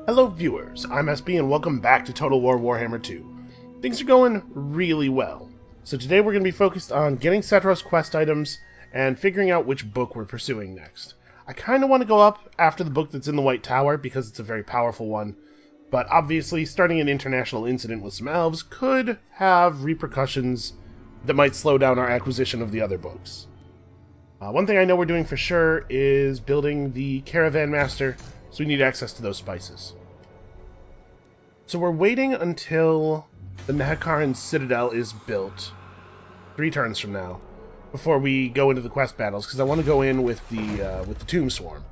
Hello viewers, I'm SB and welcome back to Total War Warhammer 2. Things are going really well. So today we're going to be focused on getting Settra's quest items and figuring out which book we're pursuing next. I kind of want to go up after the book that's in the White Tower because it's a very powerful one, but obviously starting an international incident with some elves could have repercussions that might slow down our acquisition of the other books. One thing I know we're doing for sure is building the Caravan Master, so we need access to those spices. So we're waiting until the Nahakaran Citadel is built, 3 turns from now, before we go into the quest battles, because I want to go in with the Tomb Swarm.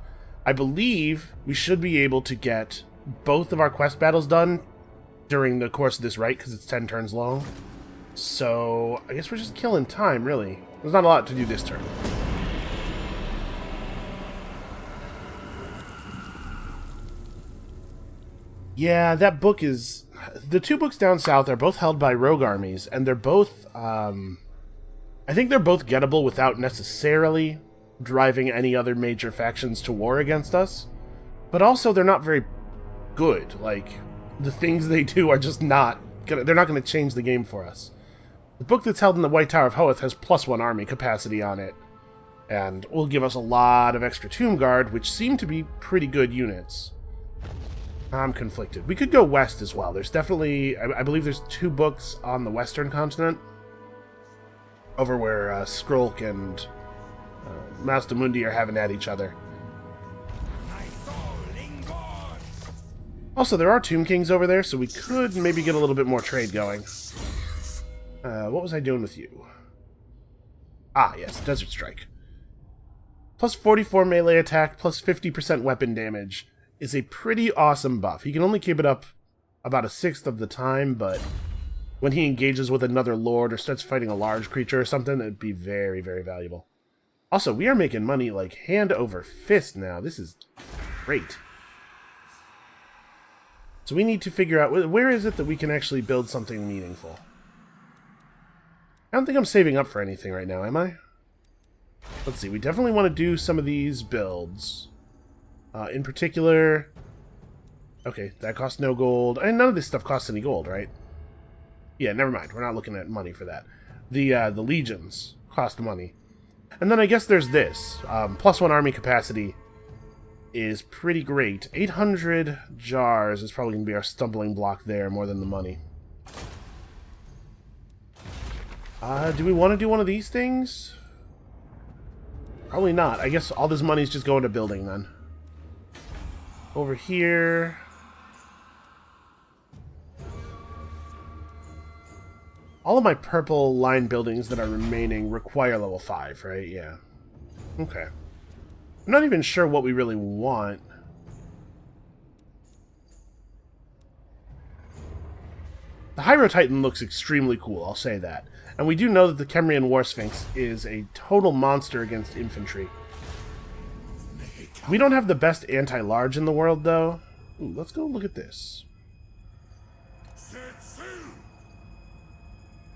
I believe we should be able to get both of our quest battles done during the course of this rite, because it's 10 turns long. So I guess we're just killing time, really. There's not a lot to do this turn. Yeah, that book is... The 2 books down south are both held by rogue armies, and they're both, I think they're both gettable without necessarily driving any other major factions to war against us. But also, they're not very good. Like, the things they do are just not... They're not going to change the game for us. The book that's held in the White Tower of Hoeth has +1 army capacity on it, and will give us a lot of extra Tomb Guard, which seem to be pretty good units. I'm conflicted. We could go west as well. There's definitely... I believe there's 2 books on the western continent. Over where Skrulk and Mastamundi are having at each other. Also, there are Tomb Kings over there, so we could maybe get a little bit more trade going. What was I doing with you? Ah, yes, Desert Strike. Plus 44 melee attack, plus 50% weapon damage is a pretty awesome buff. He can only keep it up about 1/6 of the time, but when he engages with another lord or starts fighting a large creature or something, it'd be very, very valuable. Also, we are making money like hand over fist now. This is great. So we need to figure out, where is it that we can actually build something meaningful? I don't think I'm saving up for anything right now, am I? Let's see, we definitely want to do some of these builds. In particular... Okay, that costs no gold. And none of this stuff costs any gold, right? Yeah, never mind. We're not looking at money for that. The legions cost money. And then I guess there's this. +1 army capacity is pretty great. 800 jars is probably going to be our stumbling block there more than the money. Do we want to do one of these things? Probably not. I guess all this money's just going to building then. Over here... All of my purple line buildings that are remaining require level 5, right? Yeah. Okay. I'm not even sure what we really want. The Hyro Titan looks extremely cool, I'll say that. And we do know that the Kemrian War Sphinx is a total monster against infantry. We don't have the best anti-large in the world, though. Ooh, let's go look at this.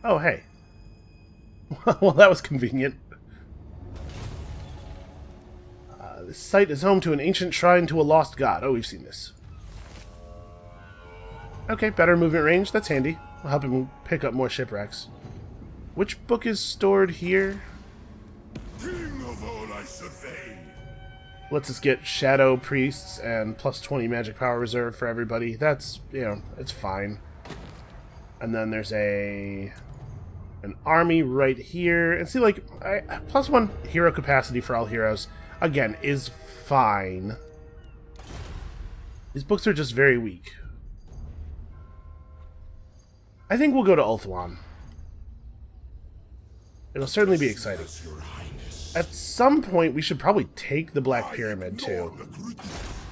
Oh, hey. Well, that was convenient. This site is home to an ancient shrine to a lost god. Oh, we've seen this. Okay, better movement range. That's handy. I'll help him pick up more shipwrecks. Which book is stored here? King of all I survey. Lets us get Shadow Priests and +20 magic power reserve for everybody. That's, you know, it's fine. And then there's an army right here. And see, like, +1 hero capacity for all heroes, again, is fine. These books are just very weak. I think we'll go to Ulthuan. It'll certainly be exciting. At some point, we should probably take the Black Pyramid, too.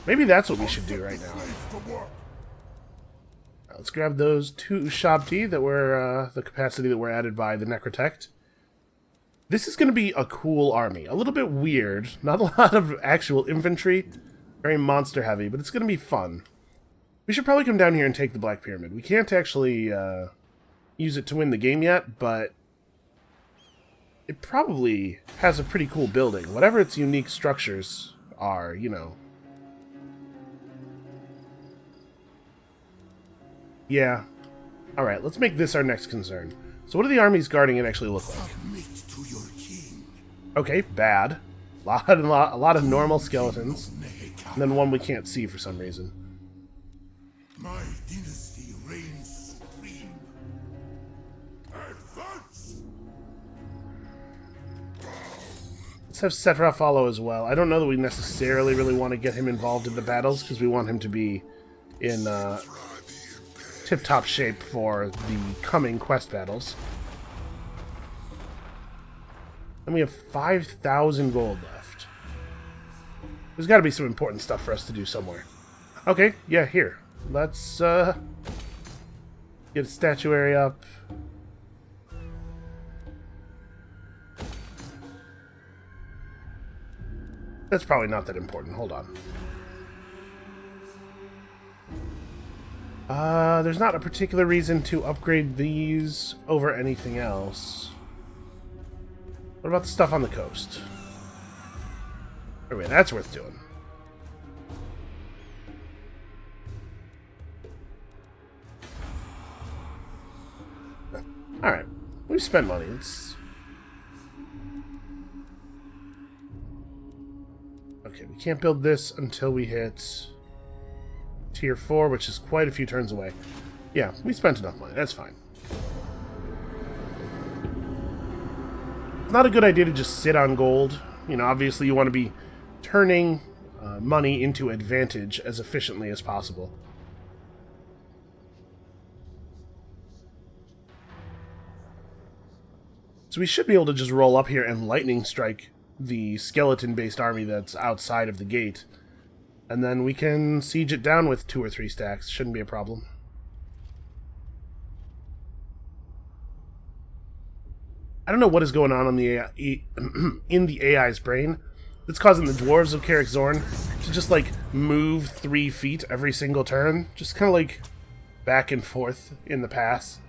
Maybe that's what we should do right now. Let's grab those 2 Shabti that were the capacity that were added by the Necrotect. This is going to be a cool army. A little bit weird. Not a lot of actual infantry. Very monster heavy, but it's going to be fun. We should probably come down here and take the Black Pyramid. We can't actually use it to win the game yet, but it probably has a pretty cool building. Whatever its unique structures are, you know. Yeah. Alright, let's make this our next concern. So what do the armies guarding it actually look like? Submit to your king. Okay, bad. A lot of normal skeletons. And then one we can't see for some reason. My dynasty reigns supreme. Advance! Let's have Settra follow as well. I don't know that we necessarily really want to get him involved in the battles, because we want him to be in tip-top shape for the coming quest battles. And we have 5,000 gold left. There's got to be some important stuff for us to do somewhere. Okay, yeah, here. Let's get a statuary up. That's probably not that important. Hold on. There's not a particular reason to upgrade these over anything else. What about the stuff on the coast? Oh, wait, that's worth doing. Alright, we spent money. Okay, we can't build this until we hit Tier 4, which is quite a few turns away. Yeah, we spent enough money. That's fine. It's not a good idea to just sit on gold. You know, obviously you want to be turning money into advantage as efficiently as possible. So we should be able to just roll up here and lightning strike the skeleton-based army that's outside of the gate. And then we can siege it down with 2 or 3 stacks. Shouldn't be a problem. I don't know what is going on the AI, in the AI's brain that's causing the dwarves of Carrick Zorn to just, like, move 3 feet every single turn. Just kind of, like, back and forth in the pass.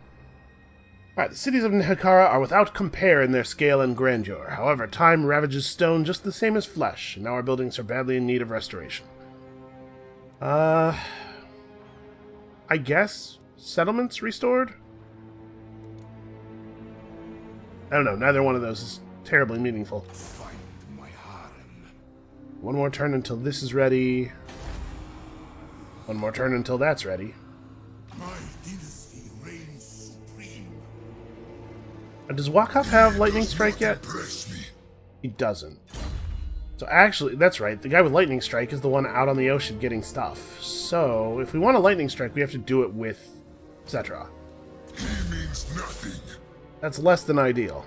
Alright, the cities of Nehekara are without compare in their scale and grandeur. However, time ravages stone just the same as flesh, and now our buildings are badly in need of restoration. I guess settlements restored? I don't know, neither one of those is terribly meaningful. Find my harem. One more turn until this is ready. One more turn until that's ready. My dynasty reigns supreme. And does Wakaf have Lightning Strike yet? Press me. He doesn't. So actually, that's right, the guy with Lightning Strike is the one out on the ocean getting stuff. So, if we want a Lightning Strike, we have to do it with Settra. He means nothing. That's less than ideal.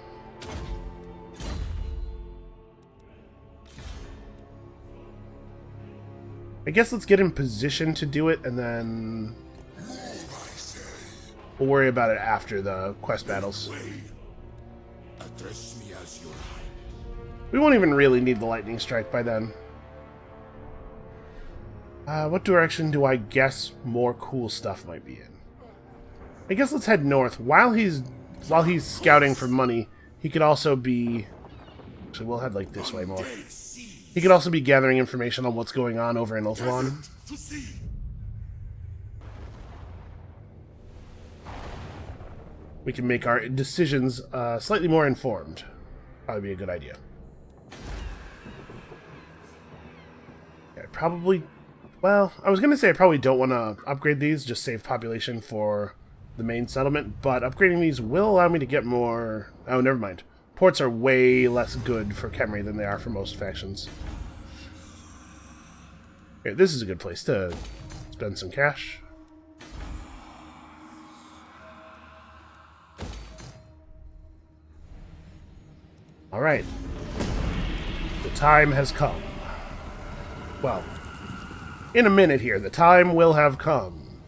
I guess let's get in position to do it, and then we'll worry about it after the quest battles. Address me as your high. We won't even really need the Lightning Strike by then. What direction do I guess more cool stuff might be in? I guess let's head north. While he's scouting for money, he could also be... Actually, we'll head like this way more. He could also be gathering information on what's going on over in Ulthuan. To see. We can make our decisions slightly more informed. Probably be a good idea. Yeah, probably... Well, I was going to say I probably don't want to upgrade these, just save population for the main settlement, but upgrading these will allow me to get more... Oh, never mind. Ports are way less good for Khemri than they are for most factions. Okay, this is a good place to spend some cash. Alright. The time has come. Well, in a minute here, the time will have come.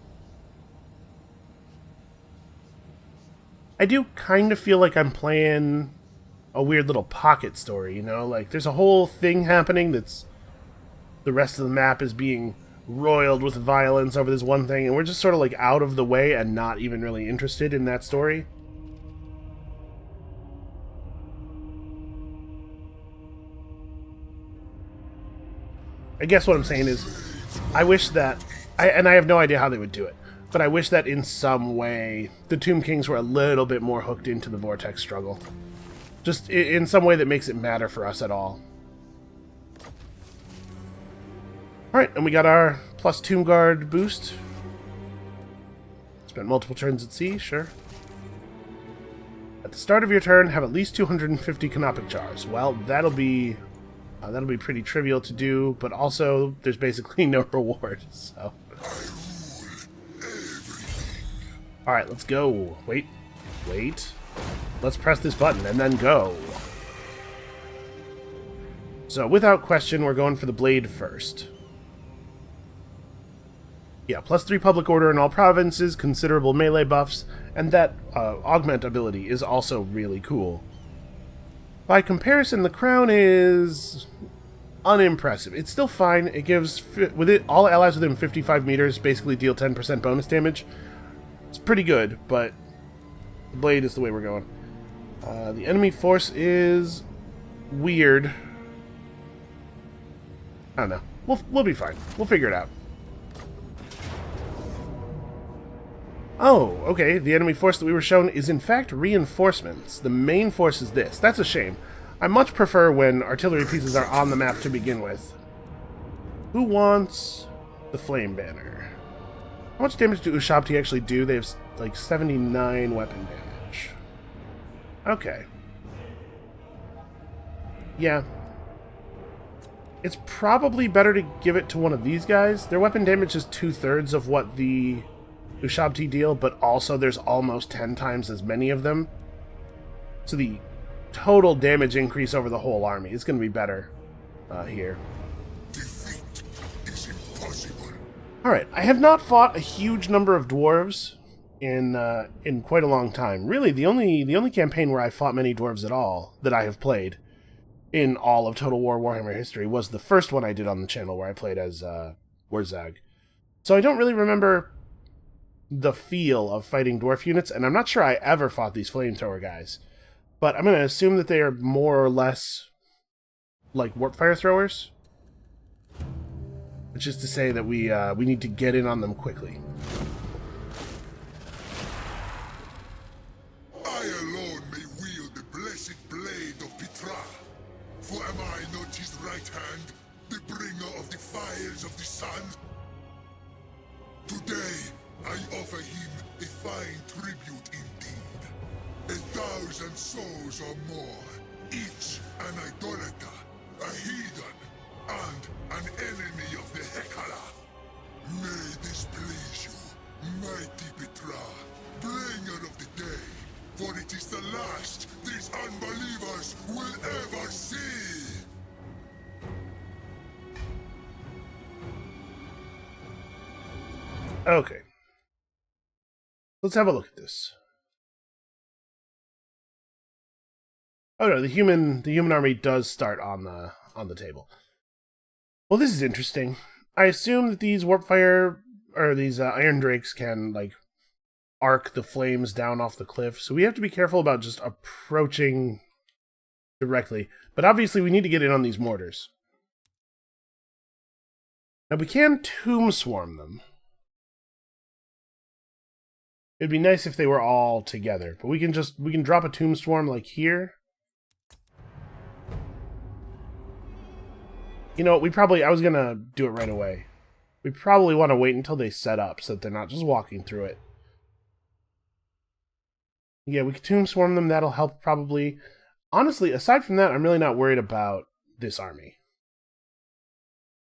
I do kind of feel like I'm playing a weird little pocket story, you know? Like, there's a whole thing happening that's... The rest of the map is being roiled with violence over this one thing, and we're just sort of, like, out of the way and not even really interested in that story. I guess what I'm saying is, I wish that... I have no idea how they would do it, But I wish that in some way the Tomb Kings were a little bit more hooked into the Vortex struggle. Just in some way that makes it matter for us at all. Alright, and we got our plus Tomb Guard boost. Spent multiple turns at sea, sure. At the start of your turn, have at least 250 canopic jars. Well, that'll be pretty trivial to do, but also there's basically no reward, so... Alright, let's go. Wait. Let's press this button and then go. So, without question, we're going for the blade first. Yeah, plus 3 public order in all provinces, considerable melee buffs, and that augment ability is also really cool. By comparison, the crown is unimpressive. It's still fine. It gives all allies within 55 meters basically deal 10% bonus damage. It's pretty good, but the blade is the way we're going. The enemy force is weird. I don't know. We'll be fine. We'll figure it out. Oh, okay. The enemy force that we were shown is in fact reinforcements. The main force is this. That's a shame. I much prefer when artillery pieces are on the map to begin with. Who wants the flame banner? How much damage do Ushabti actually do? They have like 79 weapon damage. Okay. Yeah. It's probably better to give it to one of these guys. Their weapon damage is 2/3 of what the Ushabti deal, but also there's almost 10 times as many of them. So the total damage increase over the whole army is going to be better here. Defeat is impossible. Alright, I have not fought a huge number of dwarves in quite a long time. Really, the only campaign where I fought many dwarves at all that I have played in all of Total War Warhammer history was the first one I did on the channel where I played as Warzag. So I don't really remember the feel of fighting dwarf units, and I'm not sure I ever fought these flamethrower guys. But I'm going to assume that they are more or less like warp fire throwers. Which is to say that we need to get in on them quickly. I alone may wield the blessed blade of Petra. For am I not his right hand, the bringer of the fires of the sun? Today, I offer him a fine tribute indeed. 1,000 souls or more, each an idolater, a heathen, and an enemy of the Hekala. May this please you, mighty Petra, bringer of the day, for it is the last these unbelievers will ever see! Okay. Let's have a look at this. Oh no, the human army does start on the table. Well, this is interesting. I assume that these warpfire or these iron drakes can like arc the flames down off the cliff, so we have to be careful about just approaching directly. But obviously, we need to get in on these mortars. Now we can tomb swarm them. It'd be nice if they were all together, but we can drop a tomb swarm like here. You know, I was gonna do it right away. We probably want to wait until they set up so that they're not just walking through it. Yeah, we could tomb swarm them, that'll help probably. Honestly, aside from that, I'm really not worried about this army.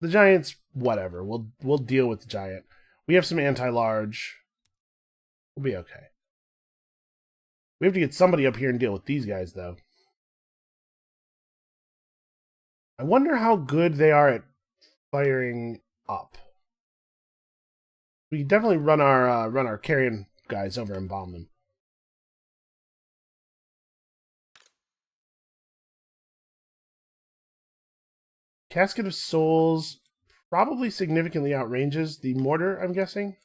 The giants, whatever. We'll deal with the giant. We have some anti-large. We'll be okay. We have to get somebody up here and deal with these guys, though. I wonder how good they are at firing up. We can definitely run our carrion guys over and bomb them. Casket of Souls probably significantly outranges the mortar, I'm guessing.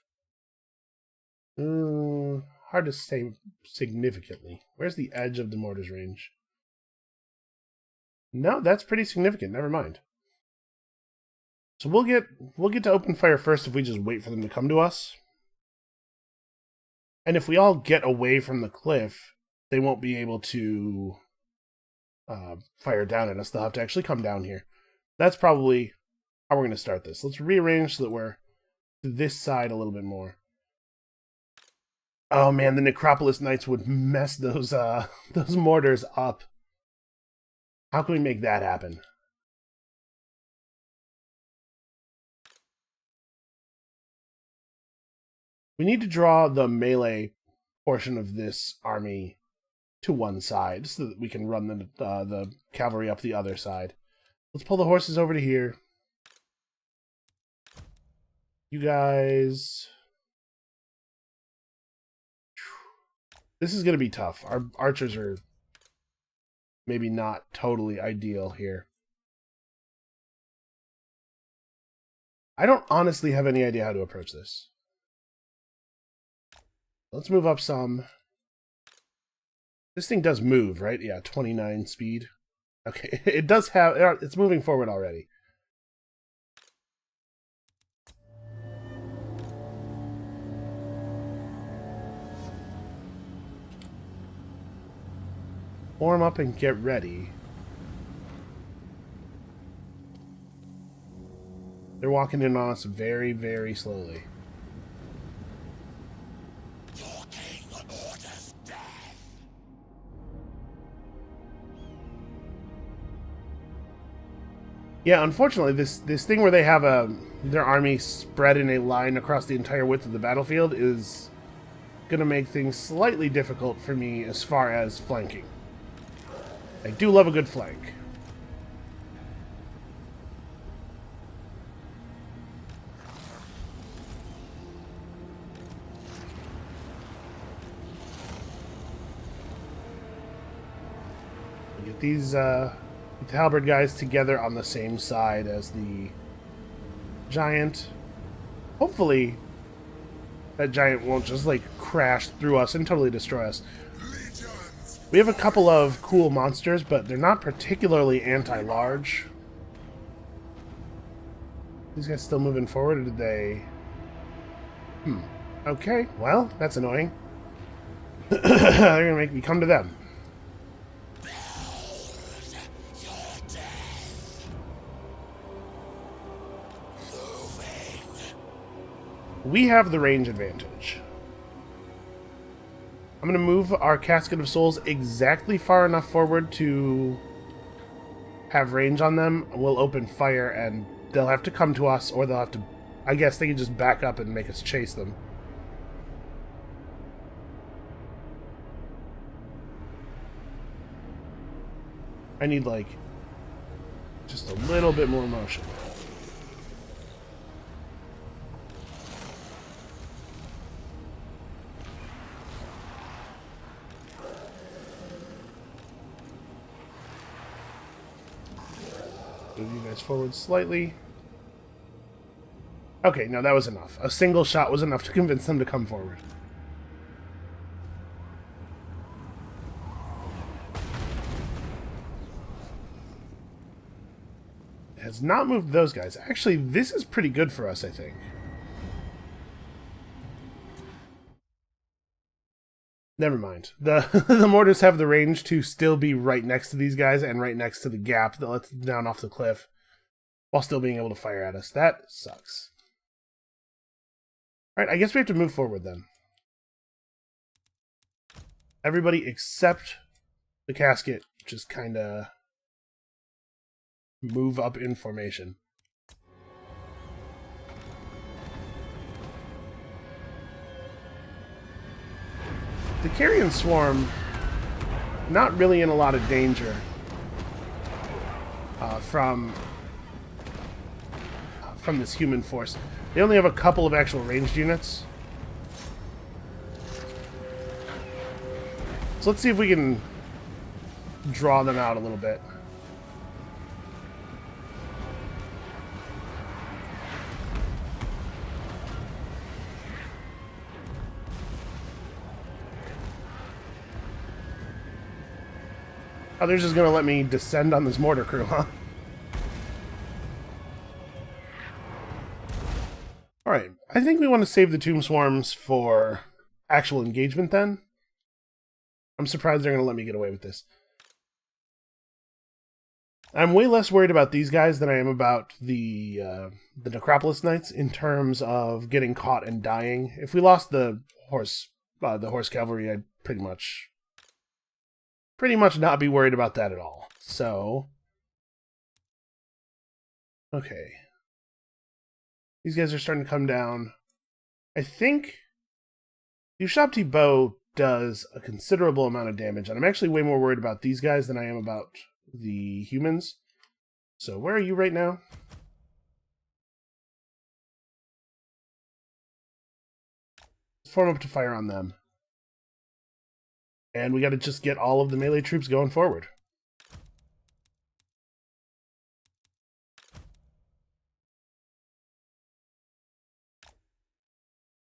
Hard to say significantly. Where's the edge of the mortar's range? No, that's pretty significant. Never mind. So we'll get to open fire first if we just wait for them to come to us. And if we all get away from the cliff, they won't be able to fire down at us. They'll have to actually come down here. That's probably how we're going to start this. Let's rearrange so that we're to this side a little bit more. Oh man, the Necropolis Knights would mess those mortars up. How can we make that happen? We need to draw the melee portion of this army to one side so that we can run the cavalry up the other side. Let's pull the horses over to here. You guys... This is going to be tough. Our archers are maybe not totally ideal here. I don't honestly have any idea how to approach this. Let's move up some. This thing does move, right? Yeah, 29 speed. Okay, it does have... It's moving forward already. Warm up and get ready. They're walking in on us very, very slowly. Your king orders death. Yeah, unfortunately, this thing where they have their army spread in a line across the entire width of the battlefield is going to make things slightly difficult for me as far as flanking. I do love a good flank. We get these halberd guys together on the same side as the giant. Hopefully, that giant won't just like crash through us and totally destroy us. We have a couple of cool monsters, but they're not particularly anti-large. These guys still moving forward, or did they... Okay, well, that's annoying. They're gonna make me come to them. We have the range advantage. I'm going to move our Casket of Souls exactly far enough forward to have range on them. We'll open fire and they'll have to come to us, or they'll have to... I guess they can just back up and make us chase them. I need, like, just a little bit more motion. Move you guys forward slightly. Okay, no, that was enough. A single shot was enough to convince them to come forward. It has not moved those guys. Actually, this is pretty good for us, I think. Never mind. The mortars have the range to still be right next to these guys and right next to the gap that lets them down off the cliff while still being able to fire at us. That sucks. Alright, I guess we have to move forward then. Everybody except the casket just kind of move up in formation. The Carrion Swarm, not really in a lot of danger from this human force. They only have a couple of actual ranged units. So let's see if we can draw them out a little bit. Oh, they're just gonna let me descend on this mortar crew, huh? Alright, I think we want to save the Tomb Swarms for actual engagement then. I'm surprised they're going to let me get away with this. I'm way less worried about these guys than I am about the Necropolis Knights in terms of getting caught and dying. If we lost the horse cavalry, I'd pretty much not be worried about that at all. So, okay. These guys are starting to come down. I think the Ushabti bow does a considerable amount of damage, and I'm actually way more worried about these guys than I am about the humans. So where are you right now? Form up to fire on them. And we got to just get all of the melee troops going forward.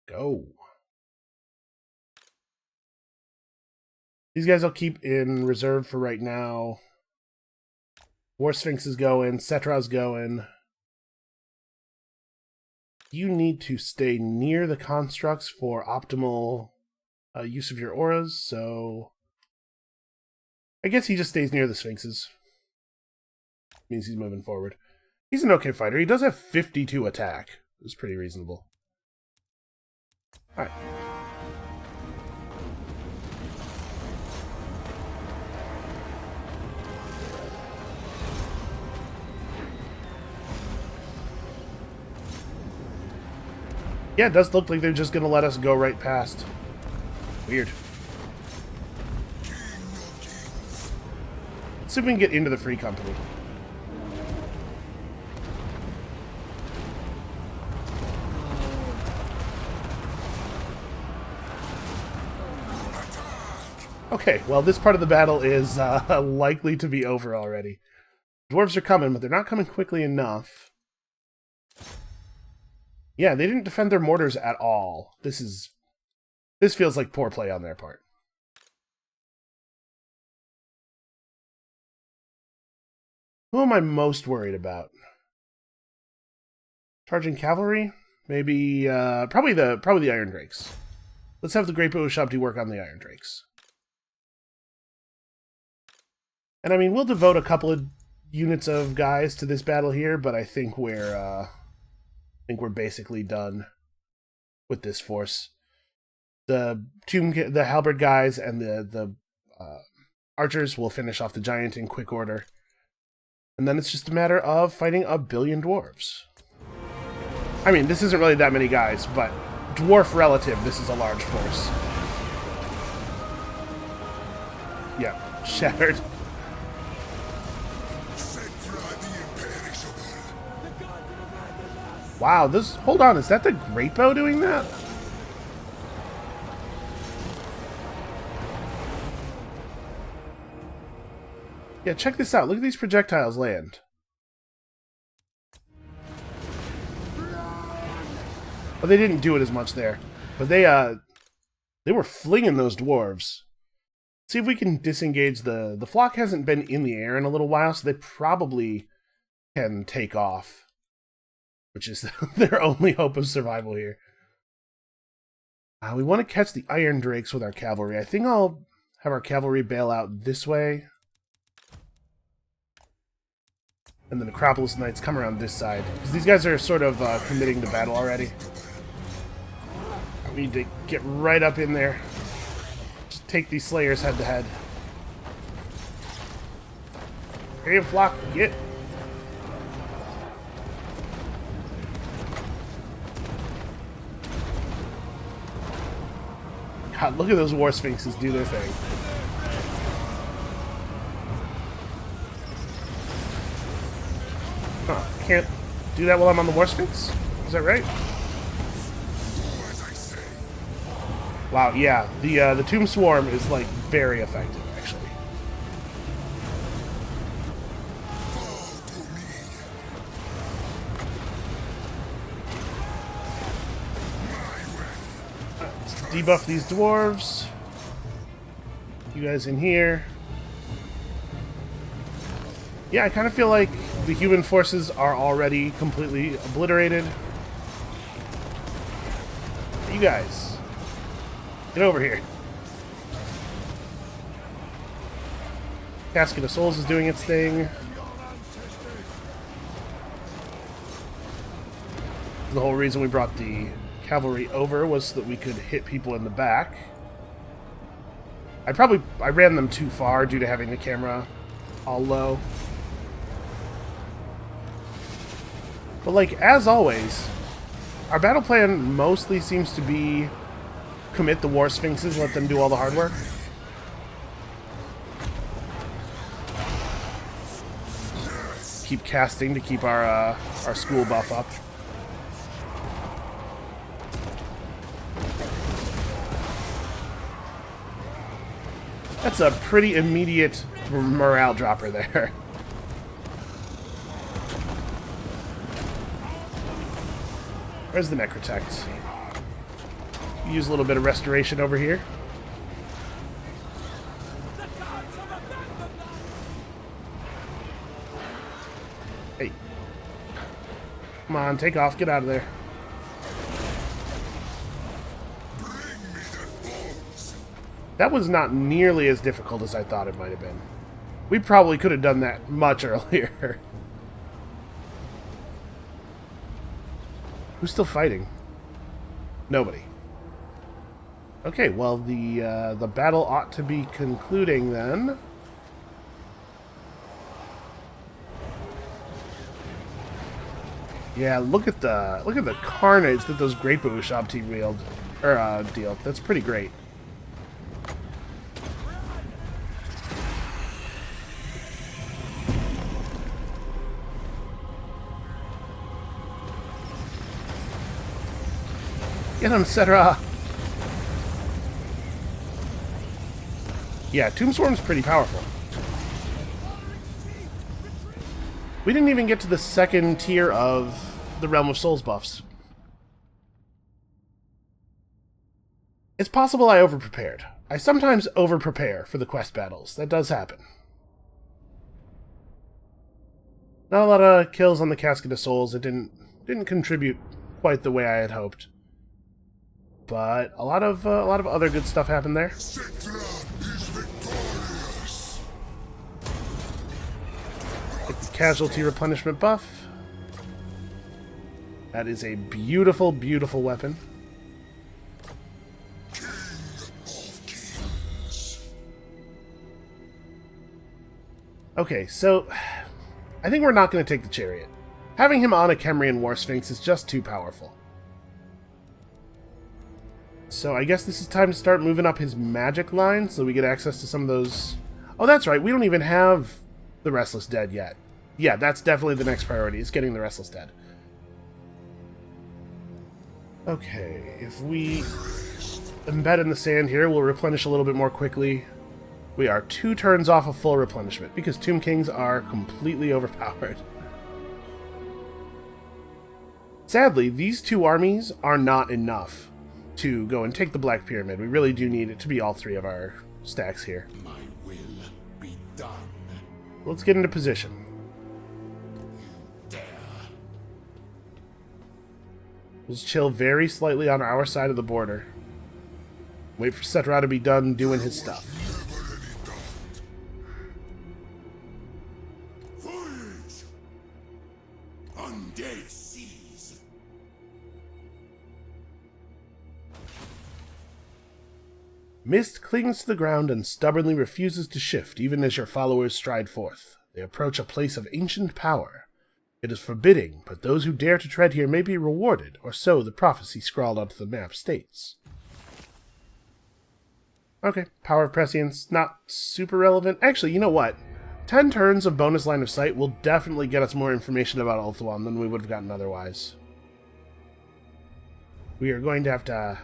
Go. These guys I'll keep in reserve for right now. War Sphinx is going. Settra's going. You need to stay near the constructs for optimal use of your auras, so I guess he just stays near the Sphinxes. Means he's moving forward. He's an okay fighter. He does have 52 attack. It's pretty reasonable. Alright. Yeah, it does look like they're just going to let us go right past. Weird. Let's see if we can get into the free company. Okay, well, this part of the battle is likely to be over already. Dwarves are coming, but they're not coming quickly enough. Yeah, they didn't defend their mortars at all. This feels like poor play on their part. Who am I most worried about? Charging cavalry? Maybe probably the Iron Drakes. Let's have the Great Vortex work on the Iron Drakes. And I mean, we'll devote a couple of units of guys to this battle here, but I think we're basically done with this force. The halberd guys and the archers will finish off the giant in quick order. And then it's just a matter of fighting a billion dwarves. I mean, this isn't really that many guys, but dwarf relative, this is a large force. Yeah, shattered. Wow, hold on, is that the Great Bow doing that? Yeah, check this out. Look at these projectiles land. Well, they didn't do it as much there, but they were flinging those dwarves. Let's see if we can disengage the flock. Hasn't been in the air in a little while, so they probably can take off. Which is their only hope of survival here. We want to catch the Iron Drakes with our cavalry. I think I'll have our cavalry bail out this way. And the Necropolis Knights come around this side. Because these guys are sort of committing to battle already. We need to get right up in there. Just take these Slayers head to head. Hey, flock, get! God, look at those War Sphinxes do their thing. Huh, can't do that while I'm on the War Sphinx? Is that right? Wow, yeah. The Tomb Swarm is, like, very effective, actually. Debuff these dwarves. You guys in here. Yeah, I kind of feel like the human forces are already completely obliterated. You guys. Get over here. Casket of Souls is doing its thing. The whole reason we brought the cavalry over was so that we could hit people in the back. I ran them too far due to having the camera all low. But like, as always, our battle plan mostly seems to be commit the War Sphinxes, let them do all the hard work. Keep casting to keep our school buff up. That's a pretty immediate morale dropper there. Where's the Necrotect? Use a little bit of restoration over here. Hey. Come on, take off, get out of there. That was not nearly as difficult as I thought it might have been. We probably could have done that much earlier. Who's still fighting? Nobody. Okay, well, the battle ought to be concluding then. Yeah, look at the carnage that those Great Vortex wield or deal. That's pretty great. Get him, Settra! Yeah, Tombswarm's pretty powerful. We didn't even get to the second tier of the Realm of Souls buffs. It's possible I overprepared. I sometimes overprepare for the quest battles. That does happen. Not a lot of kills on the Casket of Souls. It didn't contribute quite the way I had hoped. But a lot of other good stuff happened there. Settra is victorious. Like the casualty replenishment buff. That is a beautiful, beautiful weapon. King of kings. Okay, so I think we're not going to take the chariot. Having him on a Kemrian War Sphinx is just too powerful. So I guess this is time to start moving up his magic line so we get access to some of those... Oh, that's right, we don't even have the Restless Dead yet. Yeah, that's definitely the next priority, is getting the Restless Dead. Okay, if we embed in the sand here, we'll replenish a little bit more quickly. We are 2 turns off of full replenishment, because Tomb Kings are completely overpowered. Sadly, these 2 armies are not enough to go and take the Black Pyramid. We really do need it to be all 3 of our stacks here. My will be done. Let's get into position. There. We'll just chill very slightly on our side of the border. Wait for Settra to be done doing his stuff. Never any doubt. Voyage! Undead seas. Mist clings to the ground and stubbornly refuses to shift even as your followers stride forth. They approach a place of ancient power. It is forbidding, but those who dare to tread here may be rewarded, or so the prophecy scrawled onto the map states. Okay, Power of Prescience, not super relevant. Actually, you know what? 10 turns of bonus line of sight will definitely get us more information about Ulthuan than we would have gotten otherwise. We are going to have to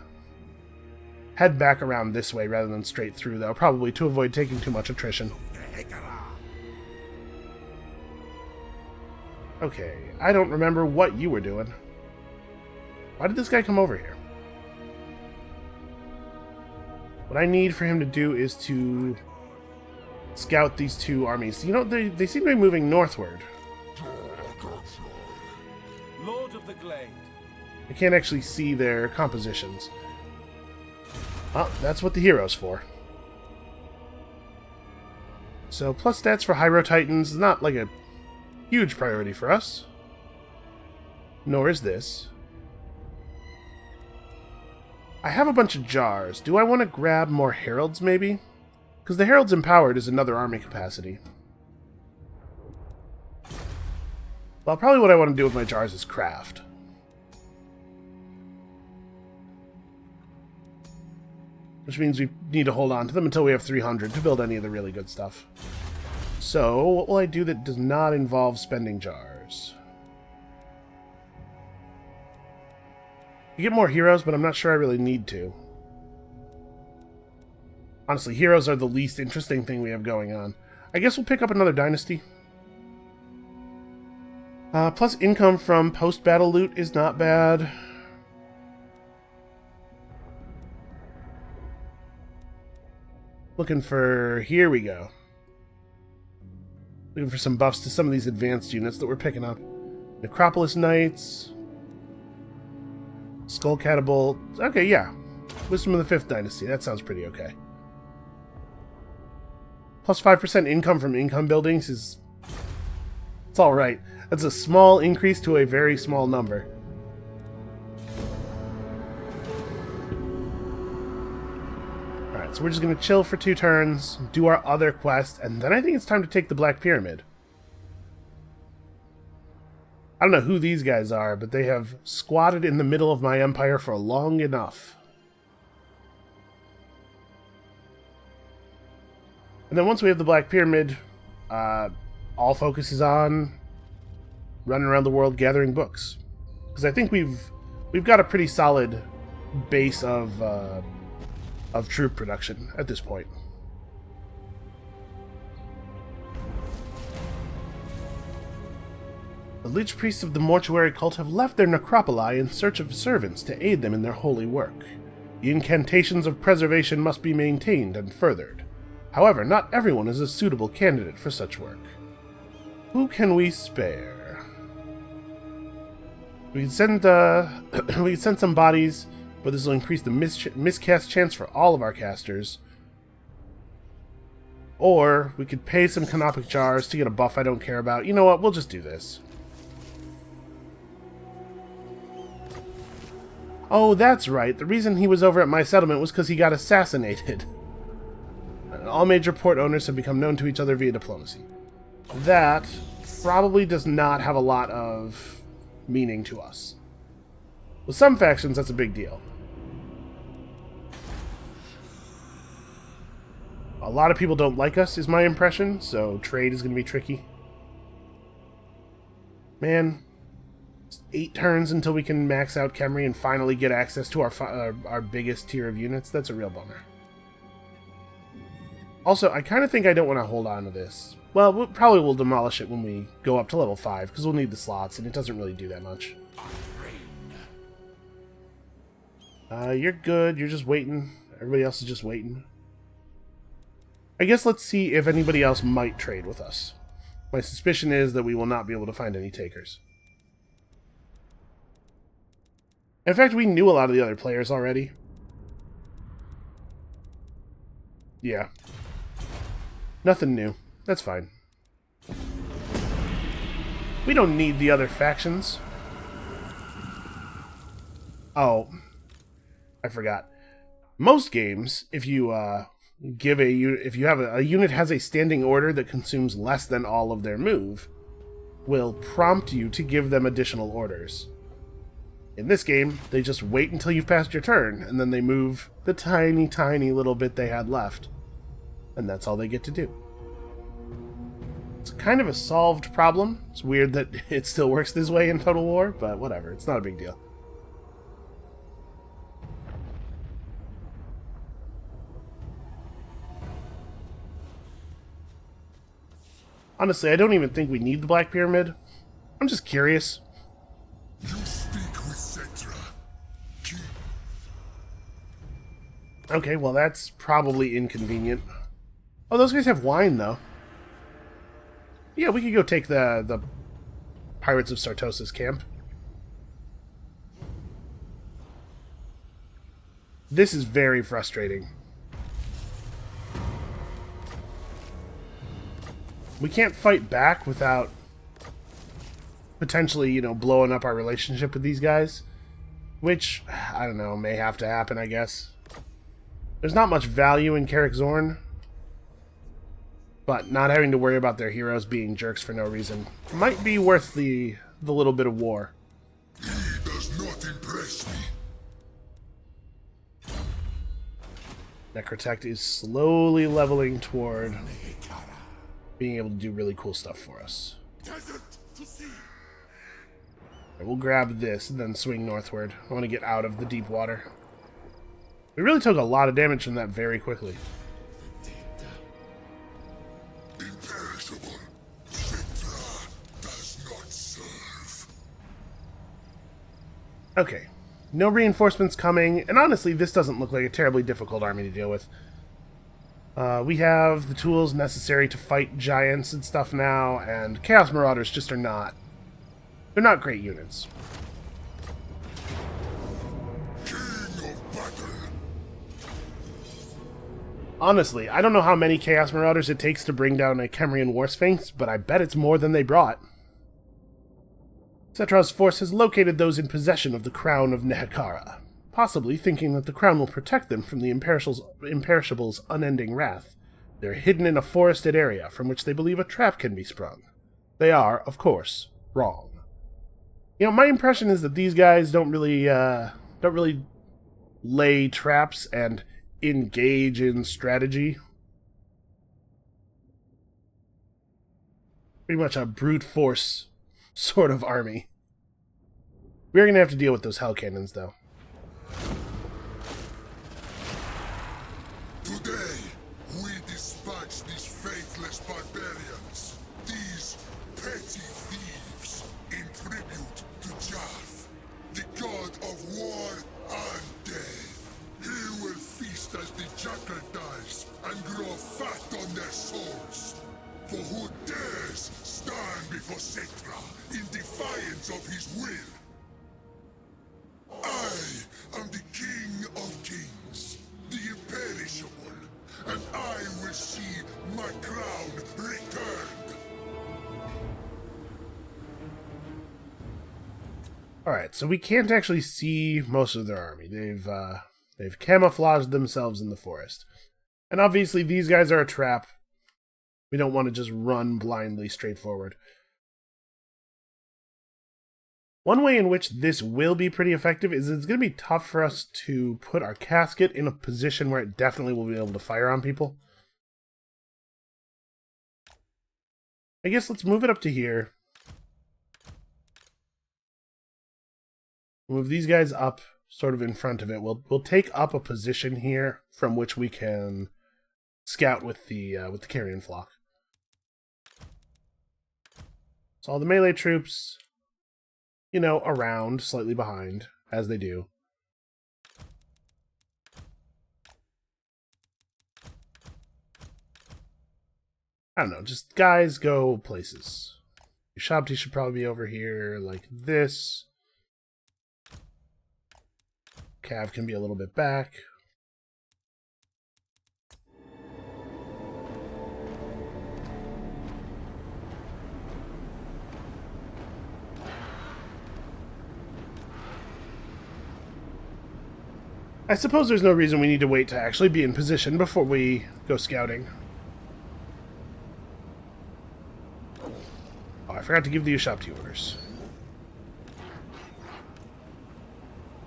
head back around this way rather than straight through, though, probably to avoid taking too much attrition. Okay, I don't remember what you were doing. Why did this guy come over here? What I need for him to do is to scout these 2 armies. You know, they seem to be moving northward. Lord of the Glade. I can't actually see their compositions. Well, that's what the hero's for. So, plus stats for Hyro Titans is not like a huge priority for us. Nor is this. I have a bunch of jars. Do I want to grab more heralds, maybe? Because the heralds empowered is another army capacity. Well, probably what I want to do with my jars is craft. Which means we need to hold on to them until we have 300 to build any of the really good stuff. So, what will I do that does not involve spending jars? You get more heroes, but I'm not sure I really need to. Honestly, heroes are the least interesting thing we have going on. I guess we'll pick up another dynasty. Plus income from post-battle loot is not bad. Looking for... here we go. Looking for some buffs to some of these advanced units that we're picking up. Necropolis Knights. Skull Catapult. Okay, yeah. Wisdom of the 5th Dynasty. That sounds pretty okay. Plus 5% income from income buildings is... it's alright. That's a small increase to a very small number. Alright, so we're just going to chill for 2 turns, do our other quest, and then I think it's time to take the Black Pyramid. I don't know who these guys are, but they have squatted in the middle of my empire for long enough. And then once we have the Black Pyramid, all focus is on running around the world gathering books. Because I think we've got a pretty solid base of troop production at this point. The Lich Priests of the Mortuary Cult have left their necropoli in search of servants to aid them in their holy work. The incantations of preservation must be maintained and furthered. However, not everyone is a suitable candidate for such work. Who can we spare? We can send some bodies, but this will increase the miscast chance for all of our casters. Or we could pay some canopic jars to get a buff I don't care about. You know what? We'll just do this. Oh, that's right. The reason he was over at my settlement was because he got assassinated. All major port owners have become known to each other via diplomacy. That probably does not have a lot of meaning to us. With some factions, that's a big deal. A lot of people don't like us, is my impression, so trade is going to be tricky. Man, it's 8 turns until we can max out Khemri and finally get access to our biggest tier of units. That's a real bummer. Also, I kind of think I don't want to hold on to this. Well, we probably will demolish it when we go up to level 5, because we'll need the slots, and it doesn't really do that much. You're good. You're just waiting. Everybody else is just waiting. I guess let's see if anybody else might trade with us. My suspicion is that we will not be able to find any takers. In fact, we knew a lot of the other players already. Yeah. Nothing new. That's fine. We don't need the other factions. Oh, I forgot. Most games, if you if you have a unit has a standing order that consumes less than all of their move, will prompt you to give them additional orders. In this game, they just wait until you've passed your turn, and then they move the tiny, tiny little bit they had left. And that's all they get to do. It's kind of a solved problem. It's weird that it still works this way in Total War, but whatever. It's not a big deal. Honestly, I don't even think we need the Black Pyramid. I'm just curious. You speak with Settra. Okay, well that's probably inconvenient. Oh, those guys have wine, though. Yeah, we could go take the Pirates of Sartosa's camp. This is very frustrating. We can't fight back without potentially, you know, blowing up our relationship with these guys. Which, I don't know, may have to happen, I guess. There's not much value in Carrick Zorn, but not having to worry about their heroes being jerks for no reason might be worth the little bit of war. He does not impress me. Necrotect is slowly leveling toward being able to do really cool stuff for us. We'll grab this and then swing northward. I want to get out of the deep water. We really took a lot of damage from that very quickly. Imperishable. Settra does not serve. Okay. No reinforcements coming, and honestly, this doesn't look like a terribly difficult army to deal with. We have the tools necessary to fight giants and stuff now, and Chaos Marauders just are not... They're not great units. King of battle. Honestly, I don't know how many Chaos Marauders it takes to bring down a Kemrian War Sphinx, but I bet it's more than they brought. Settra's force has located those in possession of the Crown of Nehekara, possibly thinking that the crown will protect them from the Imperishable's unending wrath. They're hidden in a forested area from which they believe a trap can be sprung. They are, of course, wrong. You know, my impression is that these guys don't really lay traps and engage in strategy. Pretty much a brute force sort of army. We're going to have to deal with those hell cannons, though. Today, we dispatch these faithless barbarians, these petty thieves, in tribute to Jaff, the god of war and death. He will feast as the jackal dies and grow fat on their souls. For who dares stand before Settra in defiance of his will? I am the King of Kings, the Imperishable, and I will see my crown returned. Alright, so we can't actually see most of their army. They've camouflaged themselves in the forest. And obviously these guys are a trap. We don't want to just run blindly straight forward. One way in which this will be pretty effective is it's going to be tough for us to put our casket in a position where it definitely will be able to fire on people. I guess let's move it up to here. Move these guys up sort of in front of it. We'll take up a position here from which we can scout with the carrion flock. So all the melee troops, you know, around, slightly behind, as they do. I don't know, just guys go places. Shabti should probably be over here like this. Cav can be a little bit back. I suppose there's no reason we need to wait to actually be in position before we go scouting. Oh, I forgot to give the Ushabti orders.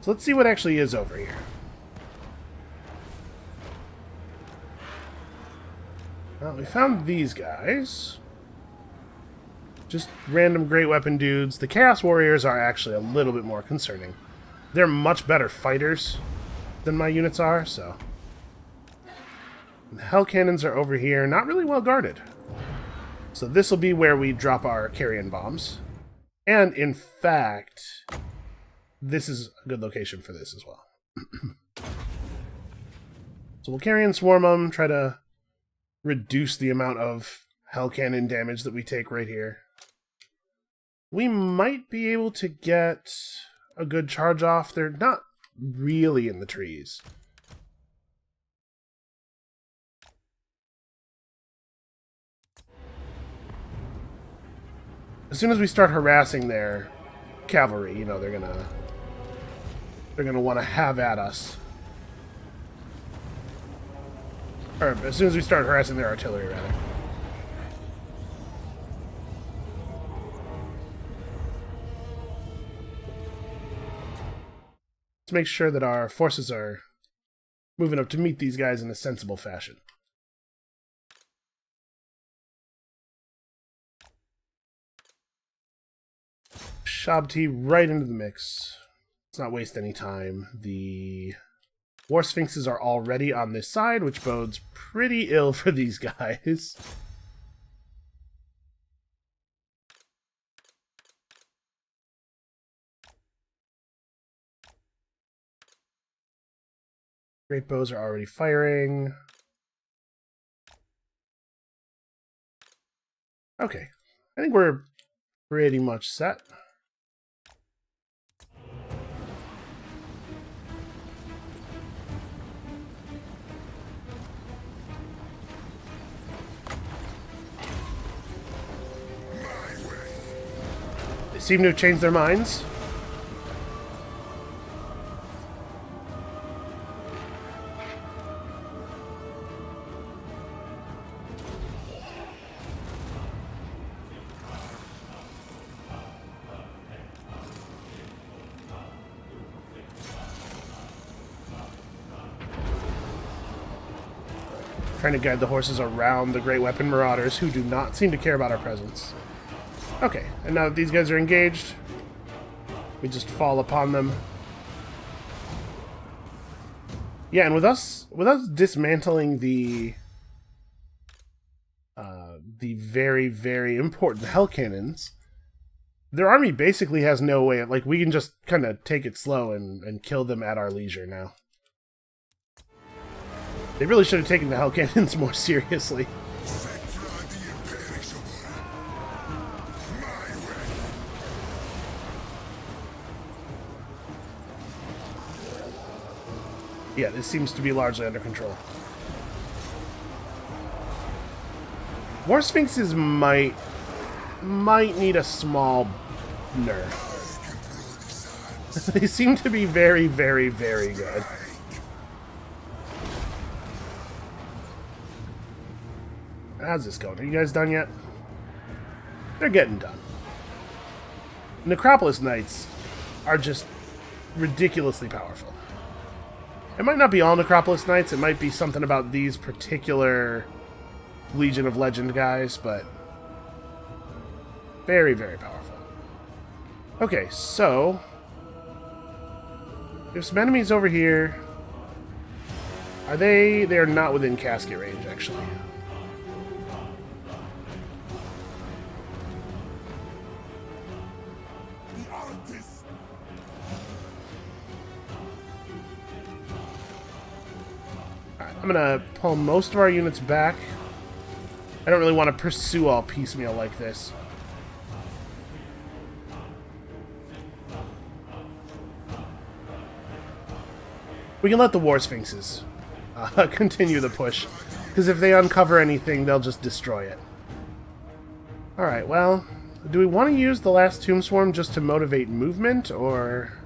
So let's see what actually is over here. Well, we found these guys. Just random great weapon dudes. The Chaos Warriors are actually a little bit more concerning. They're much better fighters than my units are, so... And the Hell Cannons are over here, not really well guarded. So this will be where we drop our carrion bombs. And, in fact, this is a good location for this as well. So we'll carrion swarm them, try to reduce the amount of Hell Cannon damage that we take right here. We might be able to get a good charge off. They're not really in the trees. as soon as we start harassing their cavalry, you know, they're gonna want to have at us. Or as soon as we start harassing their artillery, rather. Let's make sure that our forces are moving up to meet these guys in a sensible fashion. Shabti right into the mix. Let's not waste any time. The War Sphinxes are already on this side, which bodes pretty ill for these guys. Great bows are already firing. Okay, I think we're pretty much set. They seem to have changed their minds. Trying to guide the horses around the Great Weapon Marauders, who do not seem to care about our presence. Okay, and now that these guys are engaged, we just fall upon them. Yeah, and with us dismantling the very, very important hell cannons, their army basically has no way of, like, we can just kind of take it slow and kill them at our leisure now. They really should have taken the hell cannons more seriously. Settra the imperishable. My way. Yeah, this seems to be largely under control. War Sphinxes might need a small nerf. They seem to be very, very, very good. How's this going? Are you guys done yet? They're getting done. Necropolis Knights are just ridiculously powerful. It might not be all Necropolis Knights, it might be something about these particular Legion of Legend guys, but very, very powerful. Okay, so there's some enemies over here. Are they? They're not within casket range, actually. I'm gonna pull most of our units back. I don't really want to pursue all piecemeal like this. We can let the War Sphinxes continue the push, because if they uncover anything, they'll just destroy it. Alright, well, do we want to use the last Tomb Swarm just to motivate movement, or...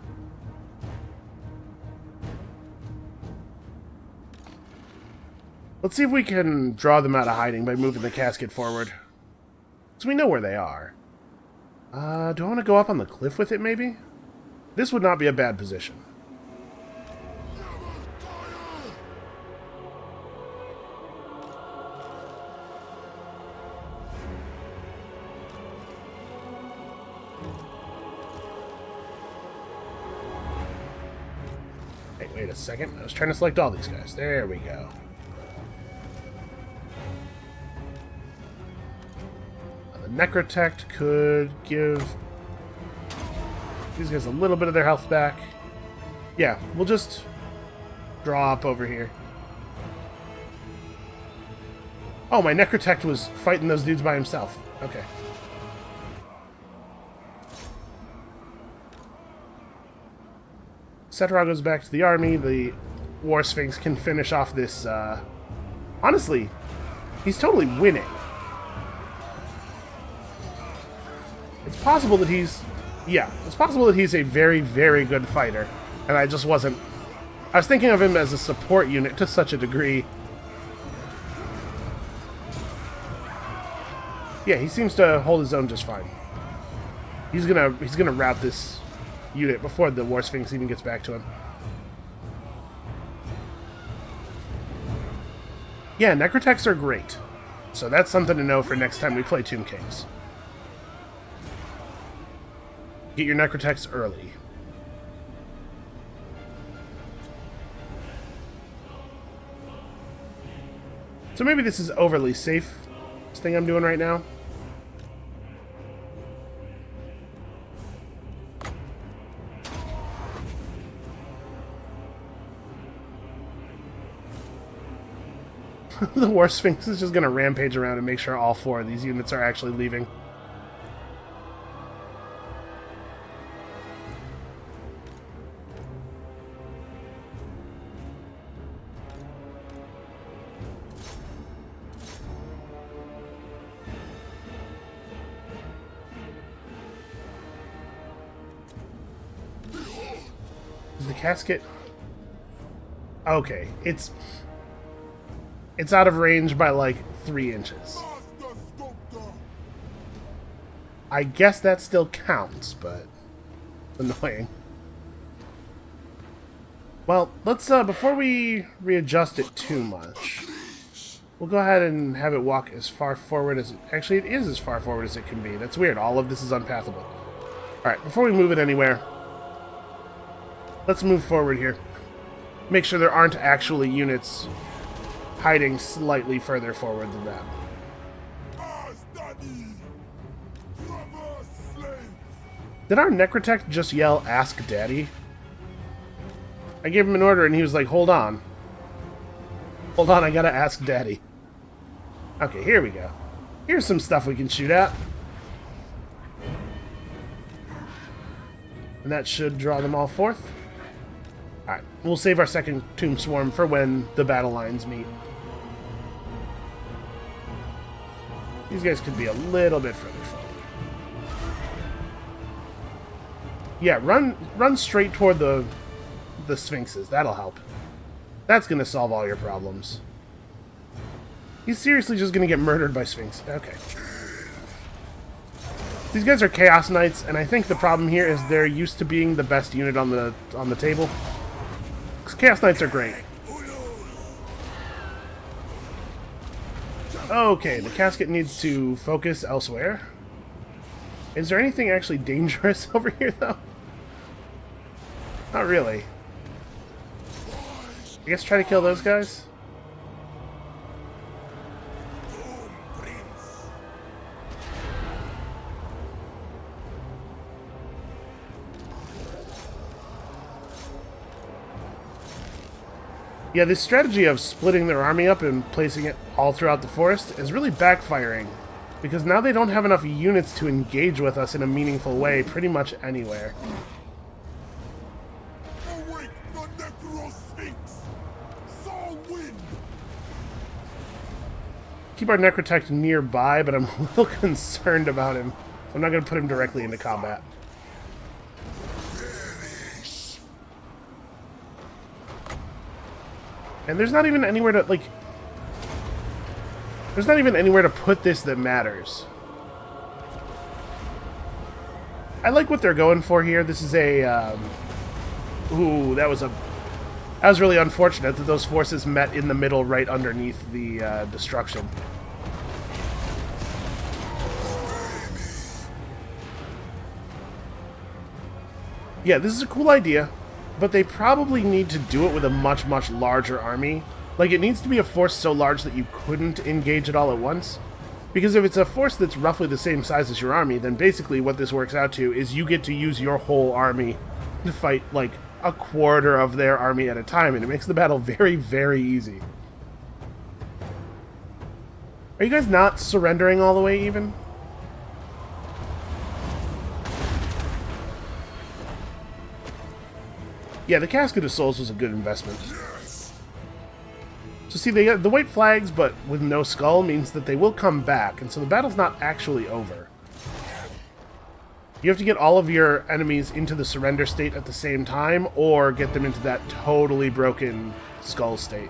Let's see if we can draw them out of hiding by moving the casket forward. So we know where they are. Do I want to go up on the cliff with it, maybe? This would not be a bad position. Hey, wait a second. I was trying to select all these guys. There we go. Necrotect could give these guys a little bit of their health back. Yeah, we'll just draw up over here. Oh, my Necrotect was fighting those dudes by himself. Okay. Settra goes back to the army. The War Sphinx can finish off this. Honestly, he's totally winning. It's possible that he's... Yeah, it's possible that he's a very, very good fighter. And I just wasn't... I was thinking of him as a support unit to such a degree. Yeah, he seems to hold his own just fine. He's gonna rout this unit before the War Sphinx even gets back to him. Yeah, Necrotechs are great. So that's something to know for next time we play Tomb Kings. Get your Necrotechs early. So maybe this is overly safe, this thing I'm doing right now. The War Sphinx is just going to rampage around and make sure all 4 of these units are actually leaving. Is the casket... Okay, it's out of range by like 3 inches. I guess that still counts, but annoying. Well, let's before we readjust it too much, we'll go ahead and have it walk as far forward as actually it is as far forward as it can be. That's weird. All of this is unpathable. All right, before we move it anywhere, let's move forward here. Make sure there aren't actually units hiding slightly further forward than that. Did our Necrotech just yell, "Ask Daddy"? I gave him an order and he was like, hold on. Hold on, I gotta ask Daddy. Okay, here we go. Here's some stuff we can shoot at. And that should draw them all forth. Alright, we'll save our second Tomb Swarm for when the battle lines meet. These guys could be a little bit further forward. Yeah, run straight toward the Sphinxes. That'll help. That's gonna solve all your problems. He's seriously just gonna get murdered by Sphinx. Okay. These guys are Chaos Knights, and I think the problem here is they're used to being the best unit on the table. Because Chaos Knights are great. Okay, the casket needs to focus elsewhere. Is there anything actually dangerous over here, though? Not really. I guess try to kill those guys? Yeah, this strategy of splitting their army up and placing it all throughout the forest is really backfiring, because now they don't have enough units to engage with us in a meaningful way pretty much anywhere. Keep our Necrotech nearby, but I'm a little concerned about him. I'm not going to put him directly into combat. And there's not even anywhere to, like... There's not even anywhere to put this that matters. I like what they're going for here. This is a, Ooh, that was really unfortunate that those forces met in the middle right underneath the, destruction. Yeah, this is a cool idea. But they probably need to do it with a much, much larger army. Like, it needs to be a force so large that you couldn't engage it all at once. Because if it's a force that's roughly the same size as your army, then basically what this works out to is you get to use your whole army to fight, like, a quarter of their army at a time, and it makes the battle very, very easy. Are you guys not surrendering all the way, even? Yeah, the Casket of Souls was a good investment. So see, they got the white flags, but with no skull, means that they will come back, and so the battle's not actually over. You have to get all of your enemies into the surrender state at the same time, or get them into that totally broken skull state.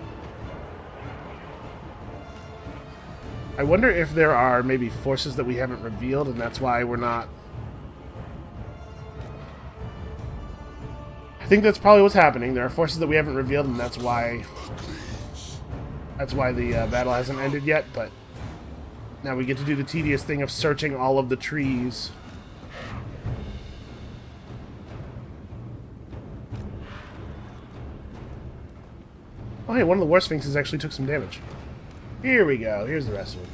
I wonder if there are maybe forces that we haven't revealed, and that's why we're not... I think that's probably what's happening. There are forces that we haven't revealed, and that's why the battle hasn't ended yet, but now we get to do the tedious thing of searching all of the trees. Oh, hey, one of the war sphinxes actually took some damage. Here we go. Here's the rest of them.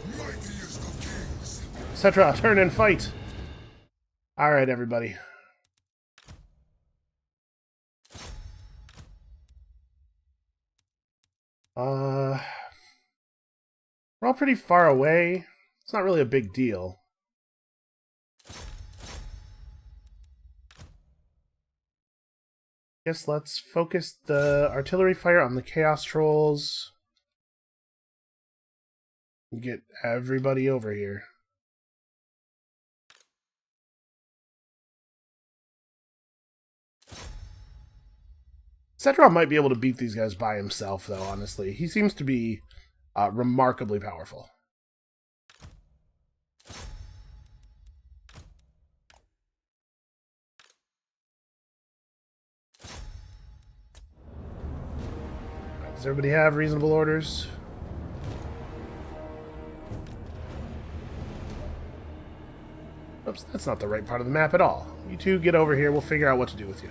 Settra, turn and fight! Alright, everybody. We're all pretty far away. It's not really a big deal. Guess let's focus the artillery fire on the Chaos Trolls. Get everybody over here. Settra might be able to beat these guys by himself, though, honestly. He seems to be remarkably powerful. Does everybody have reasonable orders? Oops, that's not the right part of the map at all. You two get over here, we'll figure out what to do with you.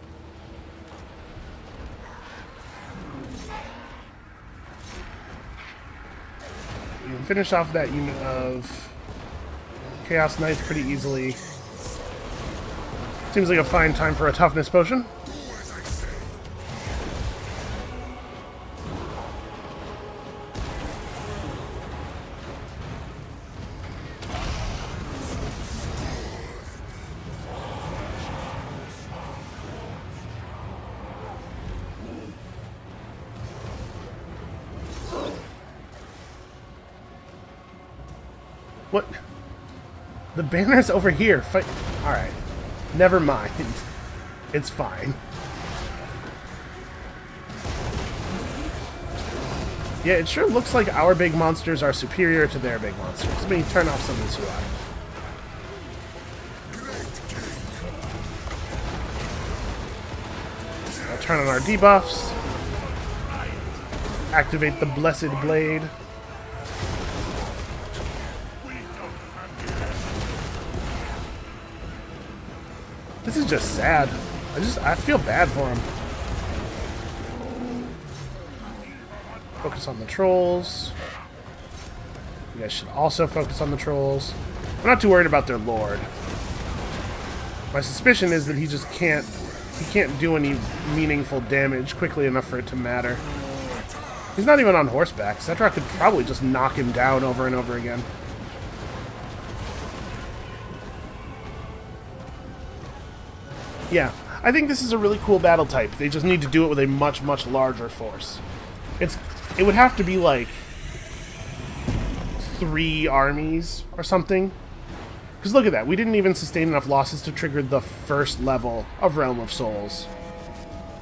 You can finish off that unit of Chaos Knights pretty easily. Seems like a fine time for a toughness potion. What? The banner's over here. Fight. Alright. Never mind. It's fine. Yeah, it sure looks like our big monsters are superior to their big monsters. Let me turn off some of this UI. I'll turn on our debuffs. Activate the Blessed Blade. This is just sad. I feel bad for him. Focus on the trolls. You guys should also focus on the trolls. I'm not too worried about their lord. My suspicion is that he just can't do any meaningful damage quickly enough for it to matter. He's not even on horseback. Settra could probably just knock him down over and over again. Yeah, I think this is a really cool battle type. They just need to do it with a much, much larger force. It would have to be like 3 armies or something. Because look at that, we didn't even sustain enough losses to trigger the first level of Realm of Souls.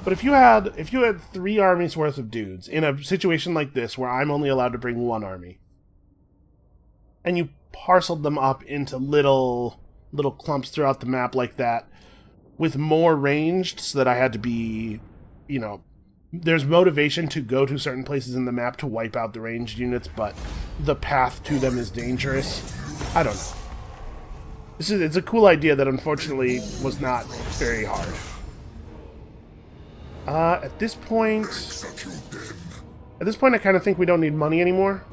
But if you had 3 armies worth of dudes in a situation like this where I'm only allowed to bring 1 army, and you parceled them up into little clumps throughout the map like that, with more ranged, so that I had to be, you know, there's motivation to go to certain places in the map to wipe out the ranged units, but the path to them is dangerous. I don't know. It's a cool idea that unfortunately was not very hard. At this point, I kind of think we don't need money anymore.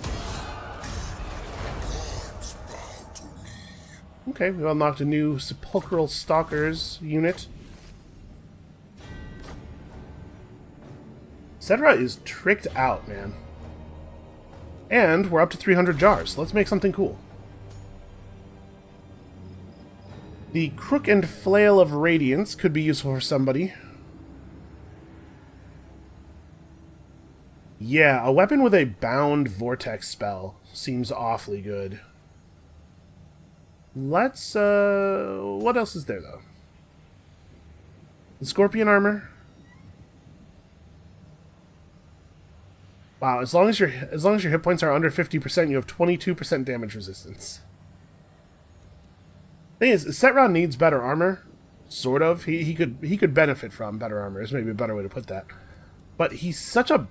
Okay, we've unlocked a new Sepulchral Stalkers unit. Settra is tricked out, man. And we're up to 300 jars. Let's make something cool. The Crook and Flail of Radiance could be useful for somebody. Yeah, a weapon with a bound vortex spell seems awfully good. Let's, what else is there, though? The Scorpion armor. Wow, as long as your hit points are under 50%, you have 22% damage resistance. Thing is, Settra needs better armor. Sort of. He could benefit from better armor, is maybe a better way to put that. But he's such a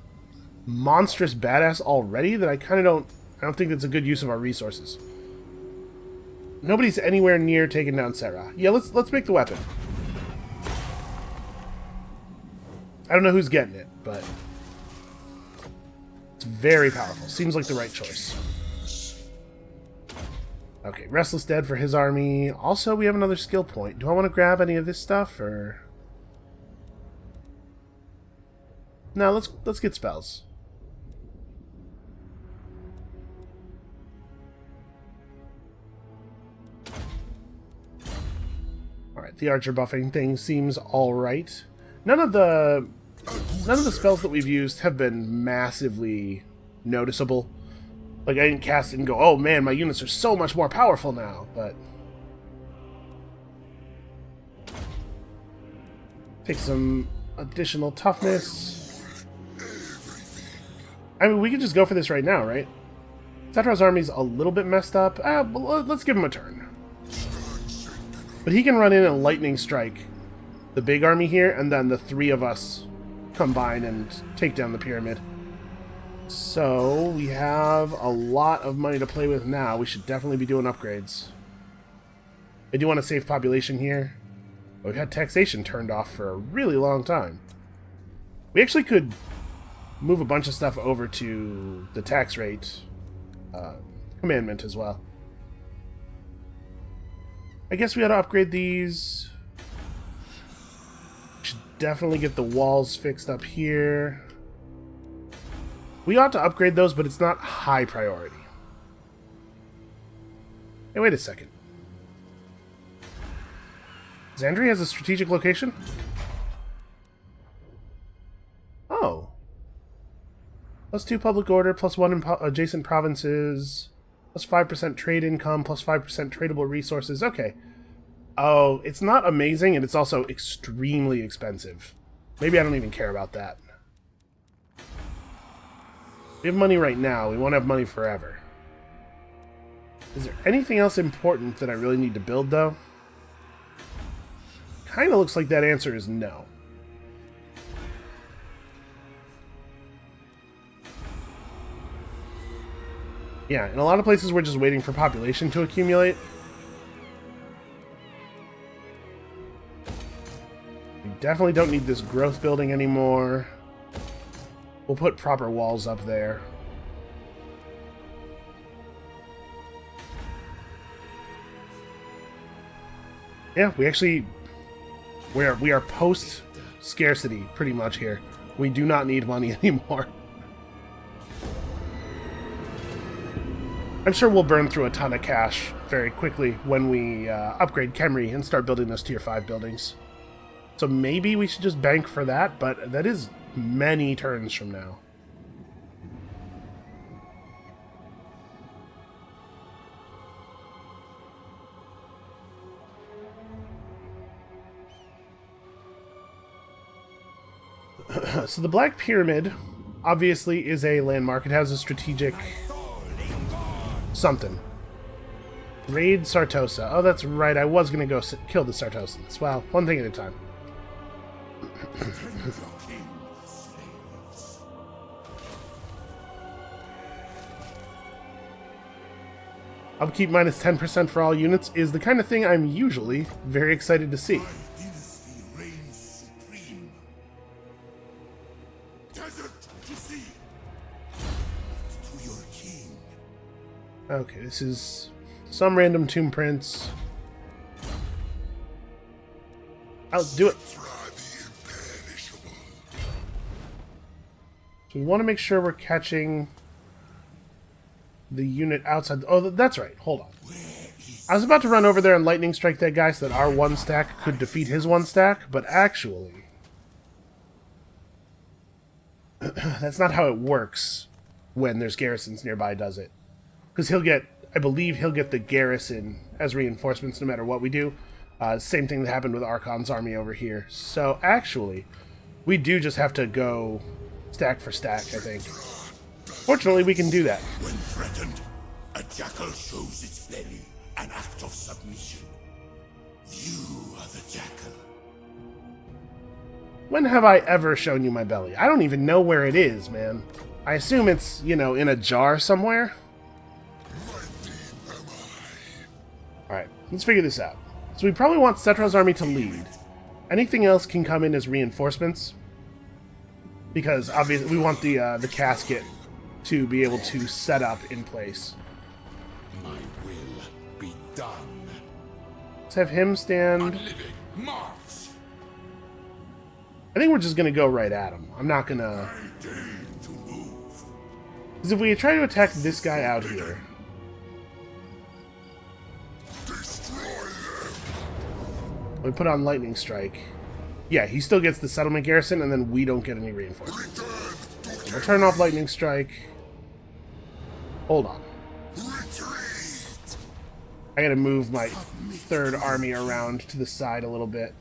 monstrous badass already that I don't think that's a good use of our resources. Nobody's anywhere near taking down Settra. Yeah, let's make the weapon. I don't know who's getting it, but it's very powerful. Seems like the right choice. Okay, Restless Dead for his army. Also, we have another skill point. Do I want to grab any of this stuff, or... No, let's get spells. Alright, the archer buffing thing seems alright. None of the spells that we've used have been massively noticeable. Like, I didn't cast it and go, oh man, my units are so much more powerful now, but... Take some additional toughness. I mean, we could just go for this right now, right? Settra's army's a little bit messed up. But let's give him a turn. But he can run in and lightning strike the big army here, and then the three of us combine and take down the pyramid. So, we have a lot of money to play with now. We should definitely be doing upgrades. I do want to save population here. We've had taxation turned off for a really long time. We actually could move a bunch of stuff over to the tax rate commandment as well. I guess we ought to upgrade these. Should definitely get the walls fixed up here. We ought to upgrade those, but it's not high priority. Hey, wait a second. Xandria has a strategic location? Oh. +2 public order, +1 in adjacent provinces, +5% trade income, +5% tradable resources. Okay. Oh, it's not amazing, and it's also extremely expensive. Maybe I don't even care about that. We have money right now. We won't have money forever. Is there anything else important that I really need to build, though? Kind of looks like that answer is no. Yeah, in a lot of places we're just waiting for population to accumulate. We definitely don't need this growth building anymore. We'll put proper walls up there. Yeah, we actually... We are post-scarcity, pretty much, here. We do not need money anymore. I'm sure we'll burn through a ton of cash very quickly when we upgrade Khemri and start building those tier 5 buildings. So maybe we should just bank for that, but that is many turns from now. So the Black Pyramid obviously is a landmark. It has a strategic something. Raid Sartosa. Oh, that's right. I was going to go kill the Sartosans. Well, one thing at a time. Upkeep minus 10% for all units is the kind of thing I'm usually very excited to see. Okay, this is some random tomb prints. Let's do it. So we want to make sure we're catching the unit outside. Oh, that's right. Hold on. I was about to run over there and lightning strike that guy so that our one stack could defeat his one stack, but actually... that's not how it works when there's garrisons nearby, does it? Because he'll get I believe he'll get the garrison as reinforcements no matter what we do. Same thing that happened with Archon's army over here. So actually, we do just have to go stack for stack, I think. Fortunately, we can do that. When threatened, a jackal shows its belly, an act of submission. You are the jackal. When have I ever shown you my belly? I don't even know where it is, man. I assume it's, you know, in a jar somewhere. Alright, let's figure this out. So we probably want Settra's army to lead. Anything else can come in as reinforcements. Because, obviously, we want the casket to be able to set up in place. My will be done. Let's have him stand... Unliving Mars. I think we're just going to go right at him. I'm not going to... Because if we try to attack this guy out here... We put on Lightning Strike. Yeah, he still gets the settlement garrison, and then we don't get any reinforcements. So we'll turn off Lightning Strike. Hold on. I gotta move my third army around to the side a little bit.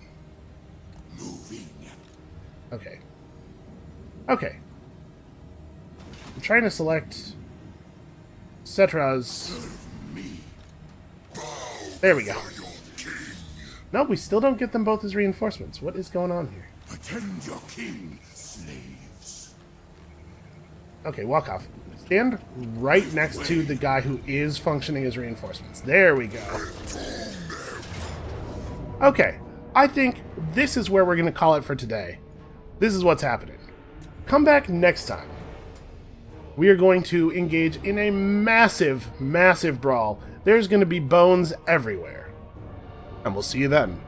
Okay. Okay. I'm trying to select Settra's... There we go. Nope, we still don't get them both as reinforcements. What is going on here? Attend your king, slaves. Okay, walk off. Stand right next to the guy who is functioning as reinforcements. There we go. Okay, I think this is where we're going to call it for today. This is what's happening. Come back next time. We are going to engage in a massive, massive brawl. There's going to be bones everywhere. And we'll see you then.